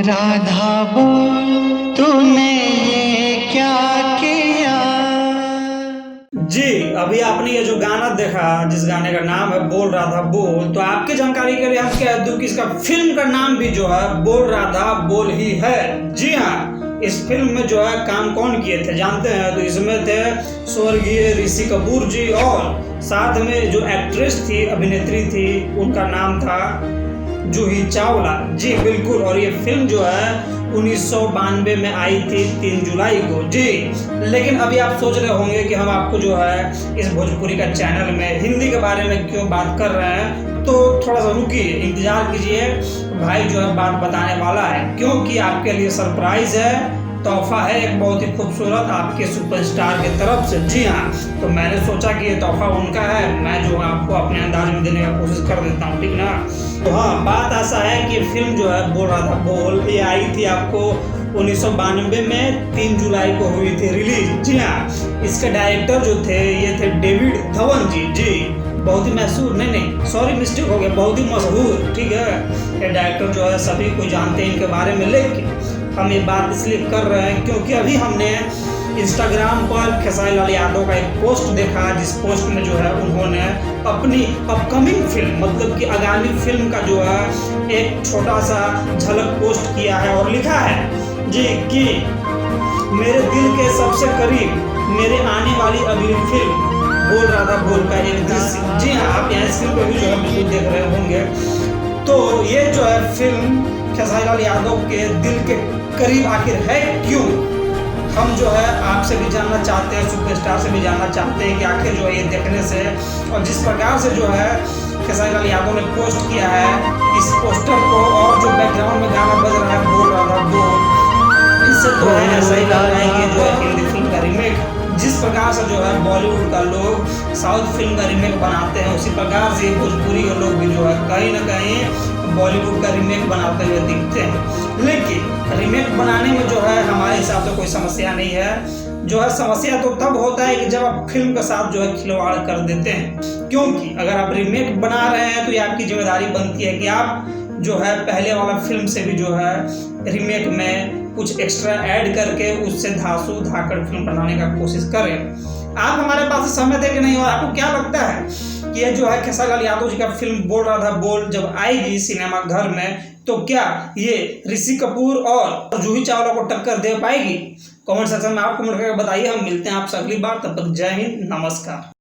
राधा बोल तूने ये क्या किया। जी अभी आपने ये जो गाना देखा जिस गाने का नाम है बोल राधा बोल, तो आपकी जानकारी के लिए हम कह दूं कि इसका फिल्म का नाम भी जो है बोल राधा बोल ही है। जी हाँ, इस फिल्म में जो है काम कौन किए थे जानते हैं? तो इसमें थे स्वर्गीय ऋषि कपूर जी और साथ में जो एक्ट्रेस थी, अभिनेत्री थी, उनका नाम था जूही चावला। जी बिल्कुल, और ये फिल्म जो है 1992 में आई थी 3 जुलाई को। जी लेकिन अभी आप सोच रहे होंगे कि हम आपको जो है इस भोजपुरी का चैनल में हिंदी के बारे में क्यों बात कर रहे हैं, तो थोड़ा सा रुकिए, इंतजार कीजिए, भाई जो है बात बताने वाला है, क्योंकि आपके लिए सरप्राइज है, तोहफा है एक बहुत ही खूबसूरत आपके सुपरस्टार की तरफ से। जी हाँ, तो मैंने सोचा कि ये तोहफा उनका है, मैं जो है आपको अपने अंदाज में देने का कोशिश कर देता हूँ, ठीक ना। तो हाँ, बात ऐसा है कि फिल्म जो है बोल राधा बोल ये आई थी आपको 1992 में 3 जुलाई को हुई थी रिलीज। जी हाँ, इसके डायरेक्टर जो थे ये थे डेविड धवन जी। जी बहुत ही मशहूर, नहीं सॉरी मिस्टेक हो गया, बहुत ही मशहूर, ठीक है। ये डायरेक्टर जो है सभी को जानते हैं इनके बारे में, लेकिन हम ये बात इसलिए कर रहे हैं क्योंकि अभी हमने इंस्टाग्राम पर खेसारी लाल यादव का एक पोस्ट देखा, जिस पोस्ट में जो है उन्होंने अपनी अपकमिंग फिल्म मतलब कि आगामी फिल्म का जो है एक छोटा सा झलक पोस्ट किया है और लिखा है जी कि मेरे दिल के सबसे करीब मेरे आने वाली अगली फिल्म बोल राधा बोल का एक दृश्य। जी हाँ, आप यहाँ स्क्रीन पर भी जो है बिल्कुल देख रहे होंगे। तो ये जो है फिल्म खेसारी लाल यादव के दिल के करीब आखिर है क्यों, हम जो है आपसे भी जानना चाहते हैं, सुपरस्टार से भी जानना चाहते हैं कि आखिर जो है ये देखने से और जिस प्रकार से जो है खेसारी लाल यादव ने पोस्ट किया है इस पोस्टर को, और जो बैकग्राउंड में गाना बज रहा है बोल राधा बोल, इससे तो है ऐसा ही लग रहा है कि जो है हिंदी फिल्म का रीमेक, जिस प्रकार से जो है बॉलीवुड का लोग साउथ फिल्म का रीमेक बनाते हैं, उसी प्रकार से भोजपुरी के लोग भी जो है कहीं ना कहीं बॉलीवुड का रीमेक बनाते हुए दिखते हैं। लेकिन रीमेक बनाने में जो है हमारे हिसाब से कोई समस्या नहीं है। जो है समस्या तो तब होता है कि जब आप फिल्म के साथ जो है खिलवाड़ कर देते हैं, क्योंकि अगर आप रीमेक बना रहे हैं तो ये आपकी जिम्मेदारी बनती है कि आप जो है पहले वाला फिल्म से भी जो है रीमेक में कुछ एक्स्ट्रा ऐड करके उससे धांसू धाकड़ फिल्म बनाने का कोशिश करें। आप हमारे पास समय दें कि नहीं, और आपको क्या लगता है कि ये जो है खेसारी लाल यादव जी का फिल्म बोल राधा बोल जब आएगी सिनेमा घर में, तो क्या ये ऋषि कपूर और जूही चावला को टक्कर दे पाएगी? कमेंट सेक्शन में आप कमेंट करके बताइए। हम मिलते हैं आपसे अगली बार, तब तक जय हिंद, नमस्कार।